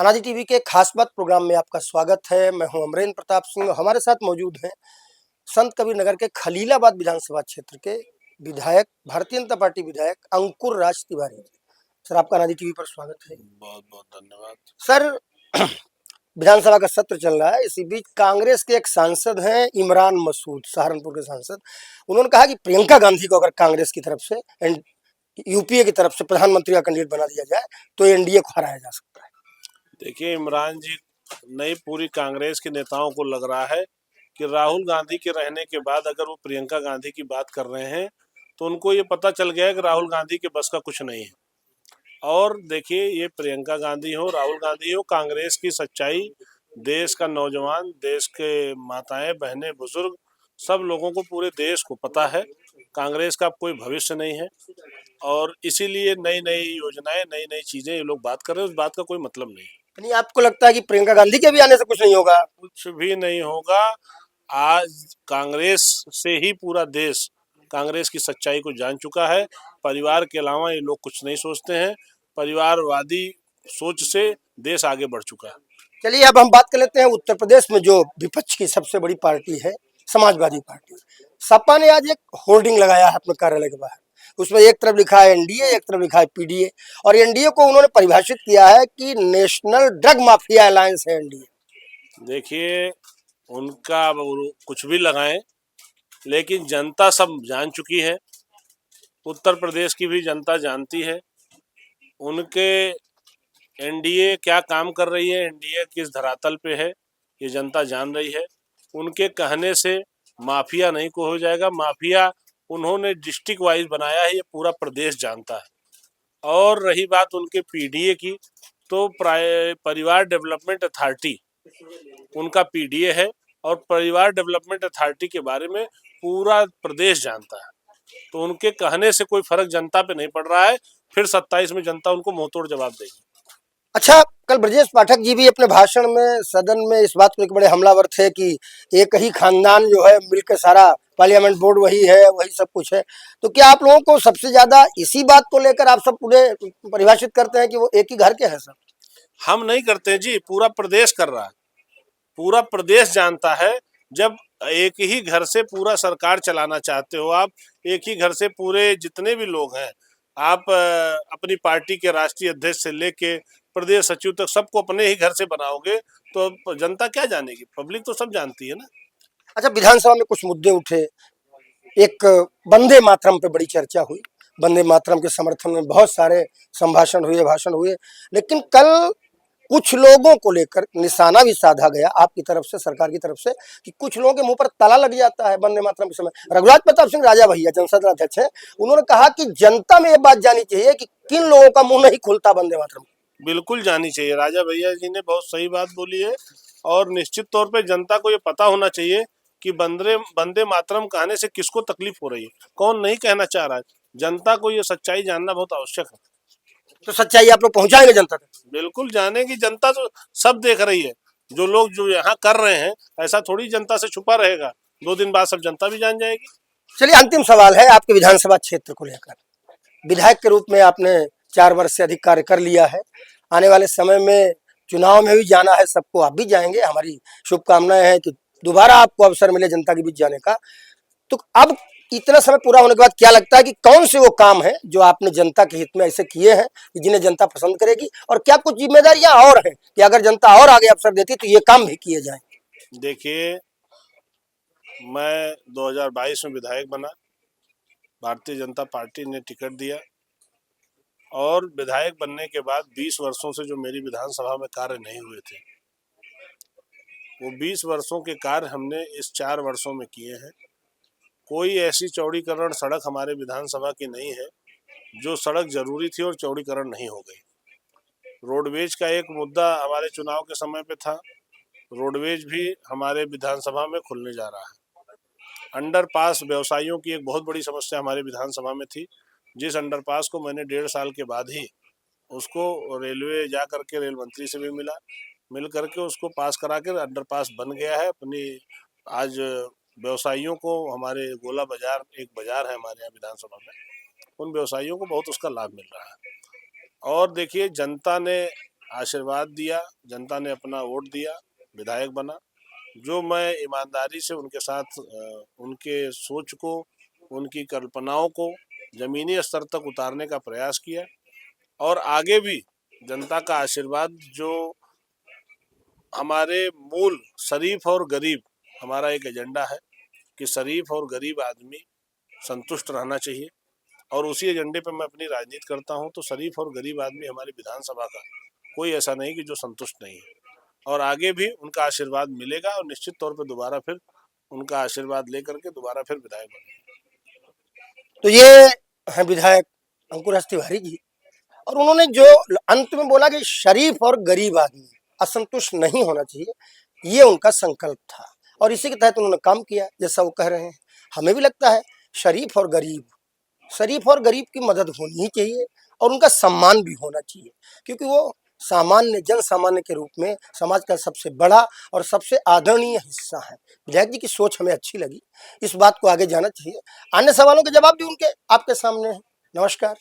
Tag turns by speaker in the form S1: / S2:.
S1: अनादि टीवी के खास बात प्रोग्राम में आपका स्वागत है। मैं हूं अमरेंद्र प्रताप सिंह। हमारे साथ मौजूद हैं संत कबीर नगर के खलीलाबाद विधानसभा क्षेत्र के विधायक, भारतीय जनता पार्टी विधायक अंकुर राज तिवारी। सर, आपका अनादि टीवी पर स्वागत है।
S2: बहुत बहुत धन्यवाद
S1: सर, विधानसभा का सत्र चल रहा है। इसी बीच कांग्रेस के एक सांसद हैं इमरान मसूद, सहारनपुर के सांसद। उन्होंने कहा कि प्रियंका गांधी को अगर कांग्रेस की तरफ से यूपीए की तरफ से प्रधानमंत्री का कैंडिडेट बना दिया जाए तो एनडीए को हराया जा सकता है।
S2: देखिए, इमरान जी, नई पूरी कांग्रेस के नेताओं को लग रहा है कि राहुल गांधी के रहने के बाद अगर वो प्रियंका गांधी की बात कर रहे हैं तो उनको ये पता चल गया है कि राहुल गांधी के बस का कुछ नहीं है। और देखिए, ये प्रियंका गांधी हो, राहुल गांधी हो, कांग्रेस की सच्चाई देश का नौजवान, देश के माताएं बहनें बुजुर्ग सब लोगों को, पूरे देश को पता है कांग्रेस का अब कोई भविष्य नहीं है। और इसीलिए नई नई योजनाएं, नई नई चीजें ये लोग बात कर रहे हैं, उस बात का कोई मतलब नहीं।
S1: नहीं, आपको लगता है कि प्रियंका गांधी के भी आने से कुछ नहीं होगा?
S2: कुछ भी नहीं होगा। आज कांग्रेस से ही पूरा देश कांग्रेस की सच्चाई को जान चुका है। परिवार के अलावा ये लोग कुछ नहीं सोचते हैं। परिवारवादी सोच से देश आगे बढ़ चुका है।
S1: चलिए, अब हम बात कर लेते हैं उत्तर प्रदेश में जो विपक्ष की सबसे बड़ी पार्टी है, समाजवादी पार्टी। सपा ने आज एक होर्डिंग लगाया है अपने कार्यालय के बाहर। उसमें एक तरफ लिखा है एनडीए, एक तरफ लिखा है पीडीए। और एनडीए को उन्होंने परिभाषित किया है कि नेशनल ड्रग माफिया अलायंस है एनडीए।
S2: देखिए, उनका वो कुछ भी लगाएं, लेकिन जनता सब जान चुकी है। उत्तर प्रदेश की भी जनता जानती है उनके एनडीए क्या काम कर रही है, एनडीए किस धरातल पे है, ये जनता जान रही है। उनके कहने से माफिया नहीं को हो जाएगा। माफिया उन्होंने डिस्ट्रिक्ट वाइज बनाया है, ये पूरा प्रदेश जानता है। और रही बात उनके पीडीए की, तो परिवार डेवलपमेंट अथॉरिटी उनका पीडीए है। और परिवार डेवलपमेंट अथॉरिटी के बारे में पूरा प्रदेश जानता है। तो उनके कहने से कोई फर्क जनता पे नहीं पड़ रहा है। फिर 27 में जनता उनको मुंहतोड़ जवाब देगी।
S1: अच्छा, कल ब्रजेश पाठक जी भी अपने भाषण में सदन में इस बात को लेकर बड़े हमलावर थे कि एक ही खानदान जो है मिलकर सारा पार्लियामेंट बोर्ड वही है, वही सब कुछ है। तो क्या आप लोगों को सबसे ज्यादा इसी बात को लेकर आप सब पूरे परिभाषित करते हैं कि वो एक ही घर के हैं सब?
S2: हम नहीं करते जी, पूरा प्रदेश कर रहा है। पूरा प्रदेश जानता है। जब एक ही घर से पूरा सरकार चलाना चाहते हो आप, एक ही घर से पूरे जितने भी लोग हैं, आप अपनी पार्टी के राष्ट्रीय अध्यक्ष से लेके प्रदेश सचिव तक सबको अपने ही घर से बनाओगे तो जनता क्या जानेगी? पब्लिक तो सब जानती है ना।
S1: अच्छा, विधानसभा में कुछ मुद्दे उठे। एक वंदे मातरम पे बड़ी चर्चा हुई। वंदे मातरम के समर्थन में बहुत सारे संभाषण हुए, भाषण हुए। लेकिन कल कुछ लोगों को लेकर निशाना भी साधा गया आपकी तरफ से, सरकार की तरफ से, कि कुछ लोगों के मुंह पर ताला लग जाता है वंदे मातरम के समय। रघुराज प्रताप सिंह राजा भैया, जनसद अध्यक्ष हैं, उन्होंने कहा कि जनता में ये बात जानी चाहिए कि किन लोगों का मुंह नहीं खुलता वंदे मातरम।
S2: बिल्कुल जानी चाहिए। राजा भैया जी ने बहुत सही बात बोली है। और निश्चित तौर पे जनता को ये पता होना चाहिए कि वंदे वंदे मातरम कहने से किसको तकलीफ हो रही है, कौन नहीं कहना चाह रहा है। जनता को ये सच्चाई जानना बहुत आवश्यक है।
S1: तो सच्चाई आप लोग पहुंचाएंगे जनता तक?
S2: बिल्कुल जानेगी जनता, तो सब देख रही है। जो लोग जो यहाँ कर रहे हैं, ऐसा थोड़ी जनता से छुपा रहेगा। 2 दिन बाद सब जनता भी जान जाएगी।
S1: चलिए, अंतिम सवाल है आपके विधानसभा क्षेत्र को लेकर। विधायक के रूप में आपने 4 वर्ष से अधिक कार्य कर लिया है। आने वाले समय में चुनाव में भी जाना है सबको, आप भी जाएंगे। हमारी शुभकामनाएं हैं कि दोबारा आपको अवसर मिले जनता के बीच जाने का। तो अब इतना समय पूरा होने के बाद क्या लगता है कि कौन से वो काम है जो आपने जनता के हित में ऐसे किए हैं कि जिन्हें जनता पसंद करेगी, और क्या कुछ जिम्मेदारियां और हैं कि अगर जनता और आगे अवसर देती तो ये काम भी किए जाएं?
S2: देखिए, मैं 2022 में विधायक बना, भारतीय जनता पार्टी ने टिकट दिया। और विधायक बनने के बाद 20 वर्षों से जो मेरी विधानसभा में कार्य नहीं हुए थे, वो 20 वर्षों के कार्य हमने इस 4 वर्षों में किए हैं। कोई ऐसी चौड़ीकरण सड़क हमारे विधानसभा की नहीं है जो सड़क जरूरी थी और चौड़ीकरण नहीं हो गई। रोडवेज का एक मुद्दा हमारे चुनाव के समय पे था, रोडवेज भी हमारे विधानसभा में खुलने जा रहा है। अंडरपास, व्यवसायियों की एक बहुत बड़ी समस्या हमारे विधानसभा में थी, जिस अंडरपास को मैंने 1.5 साल के बाद ही उसको रेलवे जा करके रेल मंत्री से भी मिल करके उसको पास करा के अंडरपास बन गया है। अपनी आज व्यवसायियों को, हमारे गोला बाजार एक बाजार है हमारे यहाँ विधानसभा में, उन व्यवसायियों को बहुत उसका लाभ मिल रहा है। और देखिए, जनता ने आशीर्वाद दिया, जनता ने अपना वोट दिया, विधायक बना। जो मैं ईमानदारी से उनके साथ उनके सोच को, उनकी कल्पनाओं को जमीनी स्तर तक उतारने का प्रयास किया और आगे भी जनता का आशीर्वाद जो हमारे मूल शरीफ और गरीब, हमारा एक एजेंडा है कि शरीफ और गरीब आदमी संतुष्ट रहना चाहिए और उसी एजेंडे पर मैं अपनी राजनीति करता हूं। तो शरीफ और गरीब आदमी हमारी विधानसभा का कोई ऐसा नहीं कि जो संतुष्ट नहीं है और आगे भी उनका आशीर्वाद मिलेगा और निश्चित तौर पर दोबारा फिर उनका आशीर्वाद लेकर के दोबारा फिर विधायक बनेंगे।
S1: तो ये हैं विधायक अंकुर तिवारी जी, और उन्होंने जो अंत में बोला कि शरीफ और गरीब आदमी असंतुष्ट नहीं होना चाहिए, ये उनका संकल्प था और इसी के तहत उन्होंने काम किया जैसा वो कह रहे हैं। हमें भी लगता है शरीफ और गरीब की मदद होनी ही चाहिए और उनका सम्मान भी होना चाहिए, क्योंकि वो सामान्य जन सामान्य के रूप में समाज का सबसे बड़ा और सबसे आदरणीय हिस्सा है। विधायक जी की सोच हमें अच्छी लगी, इस बात को आगे जाना चाहिए। अन्य सवालों के जवाब भी उनके आपके सामने हैं। नमस्कार।